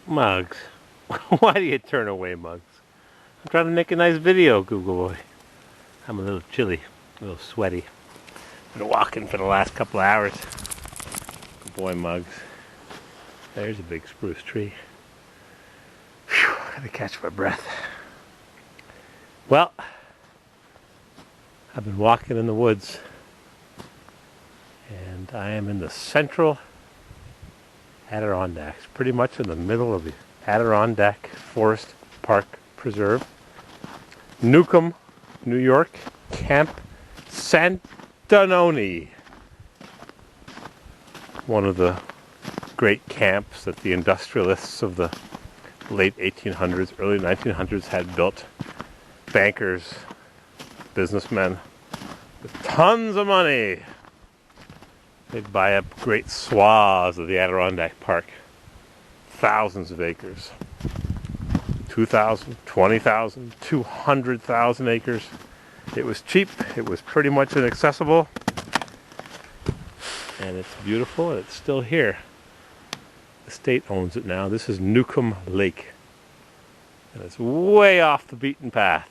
Mugs. Why do you turn away, Mugs? I'm trying to make a nice video, Google Boy. I'm a little chilly, a little sweaty. Been walking for the last couple of hours. Good boy, Mugs. There's a big spruce tree. Phew, I gotta catch my breath. Well, I've been walking in the woods, and I am in the central Adirondacks, pretty much in the middle of the Adirondack Forest Park Preserve. Newcomb, New York, Camp Santanoni. One of the great camps that the industrialists of the late 1800s, early 1900s had built. Bankers, businessmen with tons of money. They'd buy up great swaths of the Adirondack Park. Thousands of acres. 2,000, 20,000, 200,000 acres. It was cheap. It was pretty much inaccessible. And it's beautiful, and it's still here. The state owns it now. This is Newcomb Lake. And it's way off the beaten path.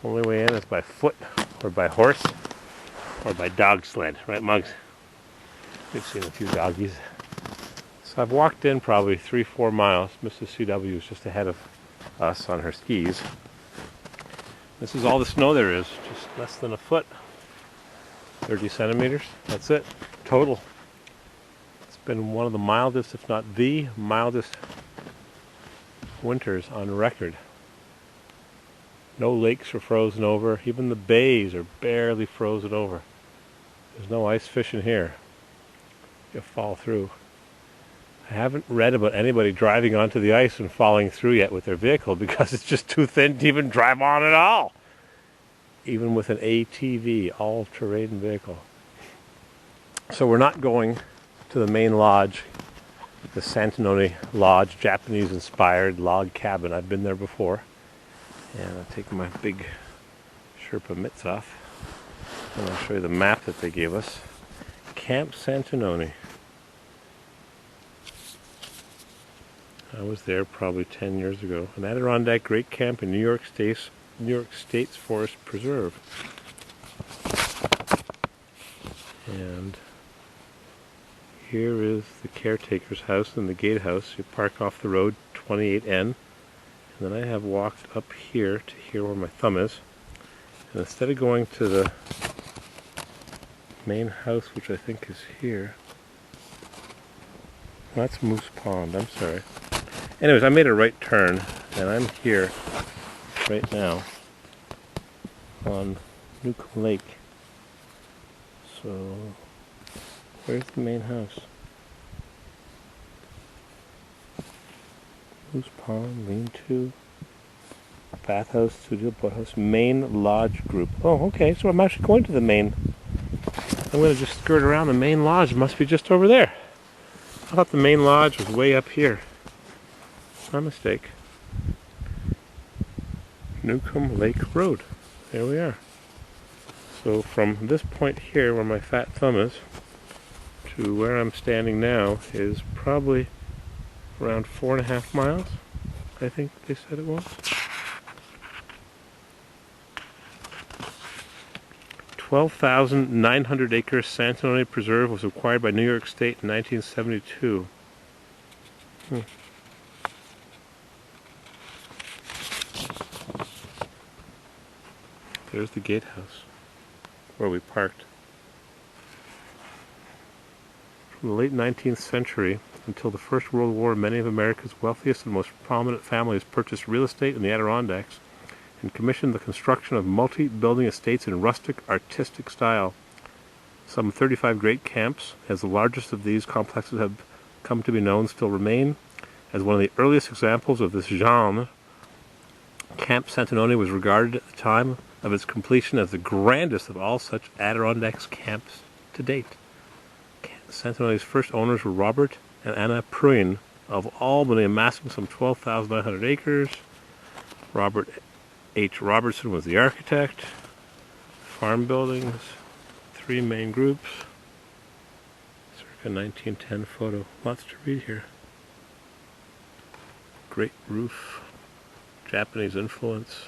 Only way in is by foot, or by horse, or by dog sled. Right, Mugs? We've seen a few doggies. So I've walked in probably 3-4 miles. Mrs. CW is just ahead of us on her skis. This is all the snow there is, just less than a foot. 30 centimeters, that's it, total. It's been one of the mildest, if not the mildest winters on record. No lakes are frozen over. Even the bays are barely frozen over. There's no ice fishing here. You fall through. I haven't read about anybody driving onto the ice and falling through yet with their vehicle because it's just too thin to even drive on at all. Even with an ATV, all-terrain vehicle. So we're not going to the main lodge, the Santanoni Lodge, Japanese-inspired log cabin. I've been there before. And I'll take my big Sherpa mitts off, and I'll show you the map that they gave us. Camp Santanoni. I was there probably 10 years ago. An Adirondack Great Camp in New York State's Forest Preserve. And here is the caretaker's house and the gatehouse. You park off the road, 28N. And then I have walked up here to here where my thumb is. And instead of going to the main house, which I think is here. That's Moose Pond, I'm sorry. Anyways, I made a right turn, and I'm here right now on Newcomb Lake. So, where's the main house? Moose Pond, lean-to, bathhouse, studio, boathouse, main lodge group. Oh, okay, so I'm actually going to the main. I'm going to just skirt around the main lodge. It must be just over there. I thought the main lodge was way up here. My mistake. Newcomb Lake Road. There we are. So from this point here, where my fat thumb is, to where I'm standing now is probably around 4.5 miles, I think they said it was. 12,900 acre Santanoni Preserve was acquired by New York State in 1972. There's the gatehouse where we parked. From the late 19th century until the First World War, many of America's wealthiest and most prominent families purchased real estate in the Adirondacks and commissioned the construction of multi-building estates in rustic, artistic style. Some 35 great camps, as the largest of these complexes have come to be known, still remain. As one of the earliest examples of this genre, Camp Santanoni was regarded at the time of its completion as the grandest of all such Adirondacks camps to date. Santanoni's first owners were Robert and Anna Pruin of Albany, amassing some 12,900 acres. Robert H. Robertson was the architect. Farm buildings, 3 main groups. Circa 1910 photo. Lots to read here. Great roof. Japanese influence.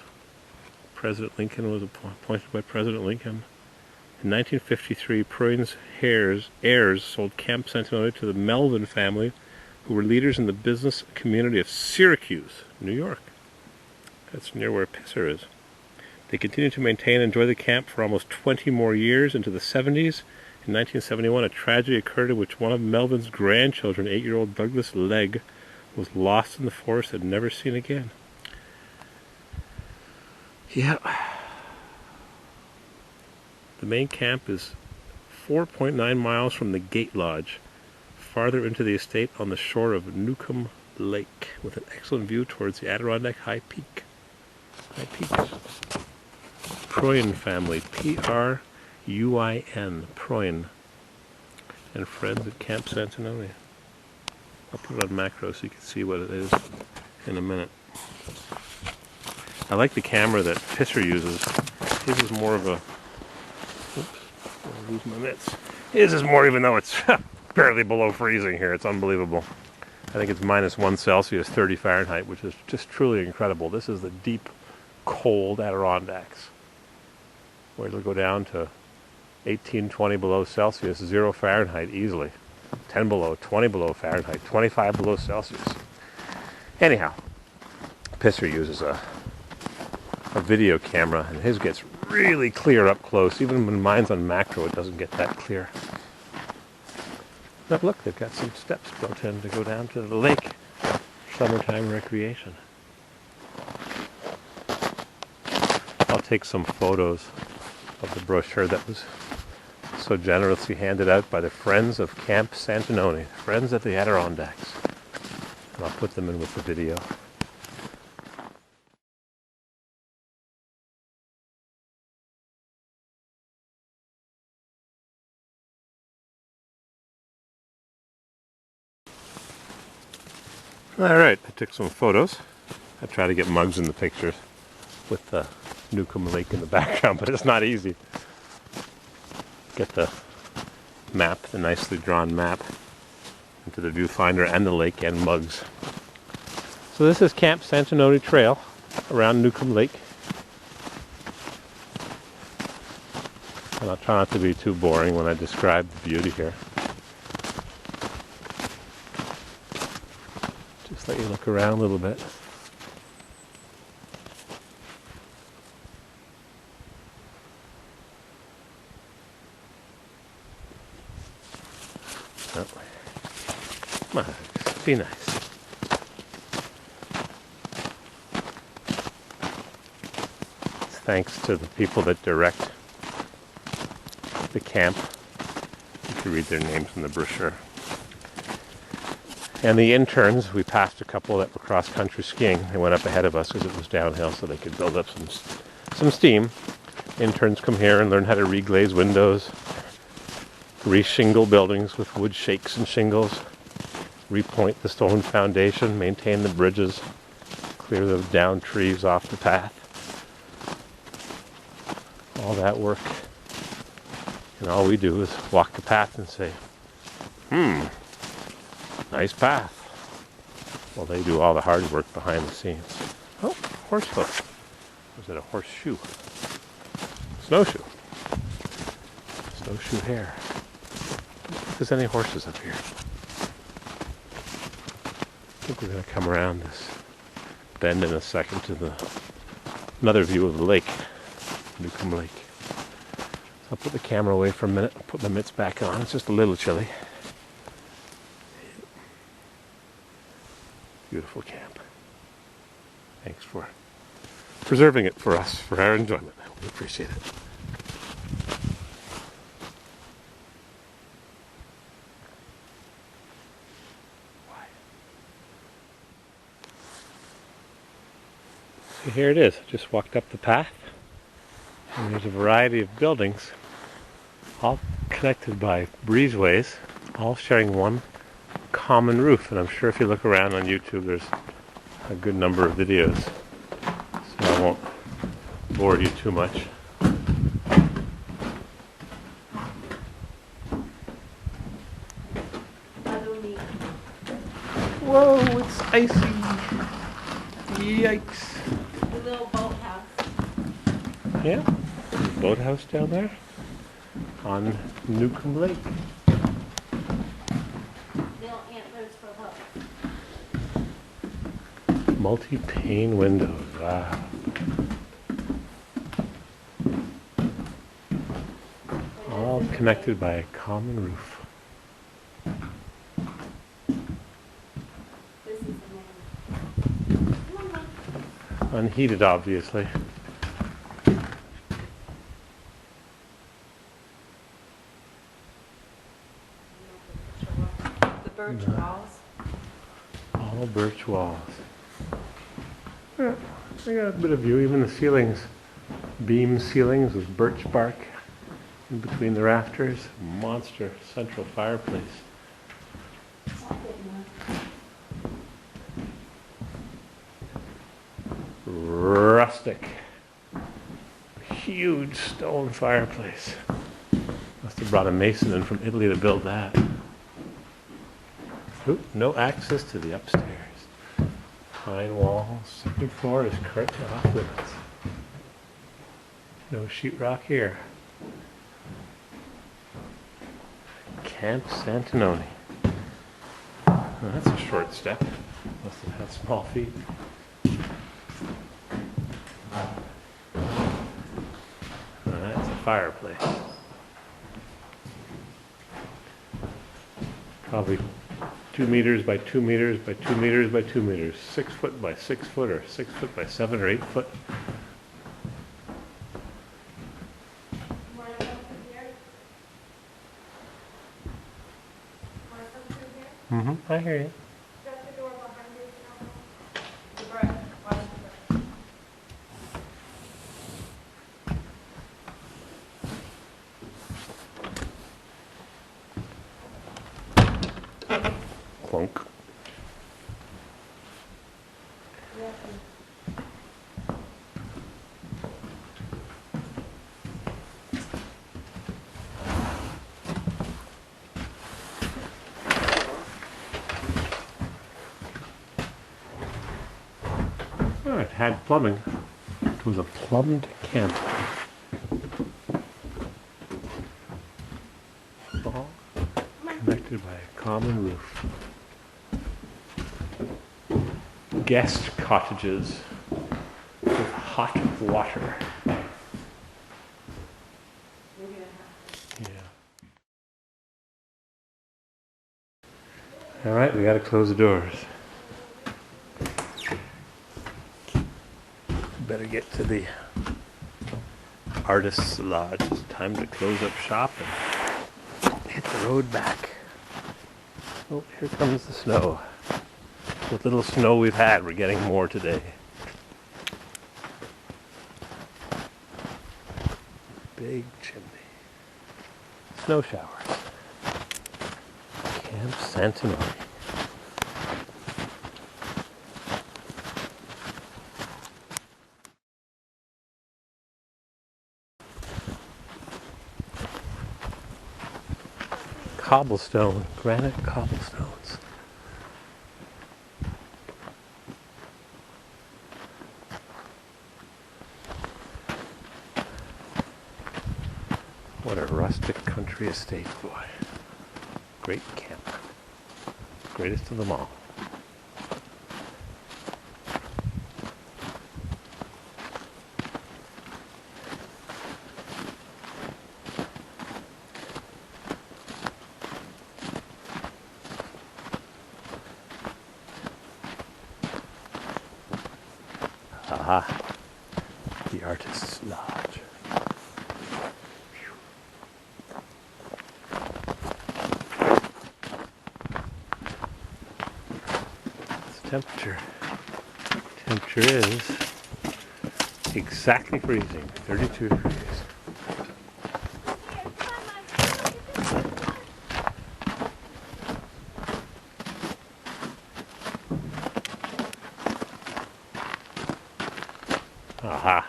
President Lincoln was appointed by President Lincoln. In 1953, Proyon's heirs sold Camp Santanoni to the Melvin family, who were leaders in the business community of Syracuse, New York. That's near where Pisser is. They continued to maintain and enjoy the camp for almost 20 more years into the 70s. In 1971, a tragedy occurred in which one of Melvin's grandchildren, 8-year-old Douglas Legg, was lost in the forest and never seen again. Yeah. The main camp is 4.9 miles from the Gate Lodge, farther into the estate on the shore of Newcomb Lake, with an excellent view towards the Adirondack High Peak. Proyon family, P-R-U-I-N, Proyon, and friends at Camp Santanoni. I'll put it on macro so you can see what it is in a minute. I like the camera that Pisser uses. His is more of a... Oops, I'll lose my mitts. His is more, even though it's barely below freezing here. It's unbelievable. I think it's -1 Celsius, 30 Fahrenheit, which is just truly incredible. This is the deep, cold Adirondacks, where it'll go down to 18, 20 below Celsius, 0 Fahrenheit easily. 10 below, 20 below Fahrenheit, 25 below Celsius. Anyhow, Pisser uses a video camera, and his gets really clear up close. Even when mine's on macro, it doesn't get that clear. But look, they've got some steps built in to go down to the lake. Summertime recreation. I'll take some photos of the brochure that was so generously handed out by the Friends of Camp Santanoni, Friends of the Adirondacks. And I'll put them in with the video. Alright, I took some photos. I try to get mugs in the pictures with the Newcomb Lake in the background, but it's not easy. Get the map, the nicely drawn map, into the viewfinder and the lake and mugs. So this is Camp Santanoni Trail around Newcomb Lake. And I'll try not to be too boring when I describe the beauty here. Just let you look around a little bit. Oh. Mugs, be nice. It's thanks to the people that direct the camp. You can read their names in the brochure. And the interns, we passed a couple that were cross-country skiing. They went up ahead of us because it was downhill, so they could build up some steam. Interns come here and learn how to reglaze windows, re-shingle buildings with wood shakes and shingles, repoint the stone foundation, maintain the bridges, clear the down trees off the path. All that work. And all we do is walk the path and say, nice path. Well, they do all the hard work behind the scenes. Oh, horse hoof. Or is it a horseshoe? Snowshoe. Snowshoe hare. I don't think there's any horses up here. I think we're going to come around this bend in a second to another view of the lake, Newcomb Lake. So I'll put the camera away for a minute, put my mitts back on. It's just a little chilly. Beautiful camp. Thanks for preserving it for us, for our enjoyment. We appreciate it. So here it is. Just walked up the path, and there's a variety of buildings, all connected by breezeways, all sharing one common roof. And I'm sure if you look around on YouTube, there's a good number of videos, so I won't bore you too much. Whoa, it's icy! Yikes. The little boathouse. Yeah, there's a boathouse down there on Newcomb Lake. Little antlers for hook. Multi-pane windows. Wow. All connected by a common roof. This is the name. Unheated, obviously. The birch walls. All birch walls. Yeah, I got a bit of view. Even the ceilings, beam ceilings with birch bark in between the rafters. Monster central fireplace. Rustic. Huge stone fireplace. Must have brought a mason in from Italy to build that. Oop, no access to the upstairs. Pine walls. Second floor is currently off limits. No sheetrock here. Camp Santanoni. Well, that's a short step. Must have had small feet. That's a fireplace. Probably 2 meters by 2 meters by 2 meters by 2 meters. 6 foot by 6 foot or 6 foot by 7 or 8 foot. I hear you. Shut the door behind you. The bread. Watch the bread. Clunk. Oh, it had plumbing. It was a plumbed camp. All connected by a common roof. Guest cottages with hot water. Yeah. All right, we got to close the doors. Better get to the artist's lodge. It's time to close up shop and hit the road back. Oh, here comes the snow. What little snow we've had, we're getting more today. Big chimney. Snow showers. Camp Santanoni. Cobblestone, granite cobblestones. What a rustic country estate, boy. Great camp. Greatest of them all. Aha, the artist's lodge. Temperature. Temperature is exactly freezing, 32 degrees. Aha.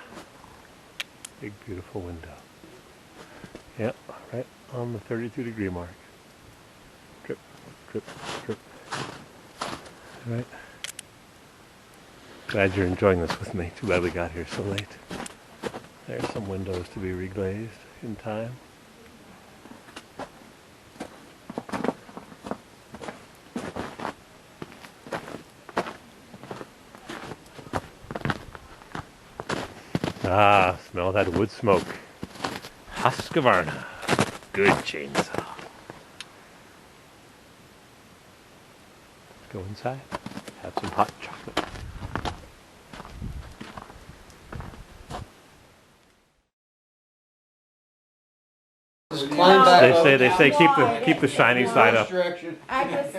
Big beautiful window. Yep, right on the 32-degree mark. Drip, drip, drip. All right. Glad you're enjoying this with me. Too bad we got here so late. There's some windows to be reglazed in time. Ah, smell that wood smoke. Husqvarna. Good chainsaw. Let's go inside. Have some hot chocolate. Climb back They up. say keep the shiny side up. Direction. I just,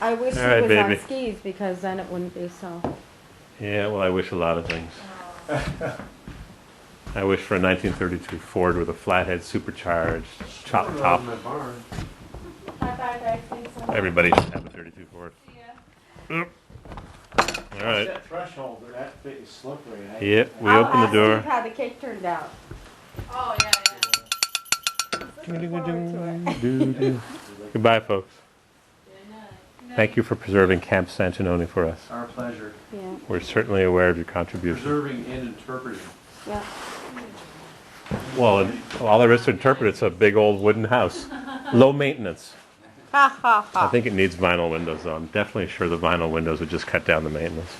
I wish All right, he was on baby. skis because then it wouldn't be so. Yeah, well, I wish a lot of things. I wish for a 1932 Ford with a flathead supercharged chop top. Bye bye guys, thanks so much. Everybody should have a 32 Ford. Yeah. All right. That threshold, that bit is slippery. Yep, we I'll open the ask door. Steve how the cake turned out. Oh, yeah, yeah. Looking forward to it. Goodbye, folks. Good night. Thank you for preserving Camp Santanoni for us. Our pleasure. Yeah, We're certainly aware of your contribution. Preserving and interpreting. yeah. Well, and all there is to interpret, it's a big old wooden house. Low maintenance. Ha ha I ha. think it needs vinyl windows, though. I'm definitely sure the vinyl windows would just cut down the maintenance.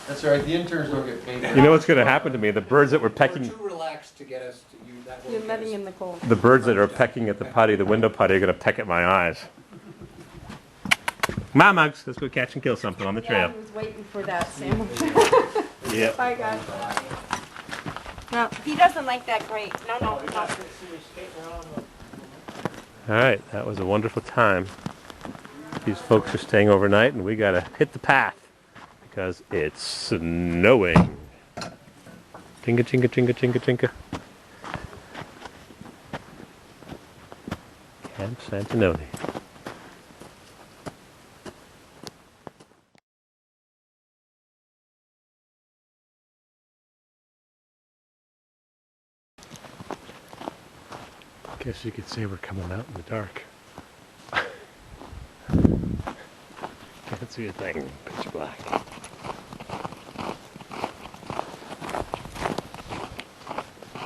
That's right, the interns don't get paid. You know what's going to happen to me? The birds that were We're pecking, too relaxed to get us to you. That You're will letting in the cold. the birds that are pecking at the putty, the window putty, are going to peck at my eyes. Come on, Mugs, let's go catch and kill something on the Yeah, trail. I was waiting for that sandwich. Yep. Bye guys. No, he doesn't like that grape. No, no, no. All right, that was a wonderful time. These folks are staying overnight, and we got to hit the path because it's snowing. Chinga, chinga, chinga, chinga, chinga. Camp Santanoni. Guess you could say we're coming out in the dark. Can't see a thing. Pitch black.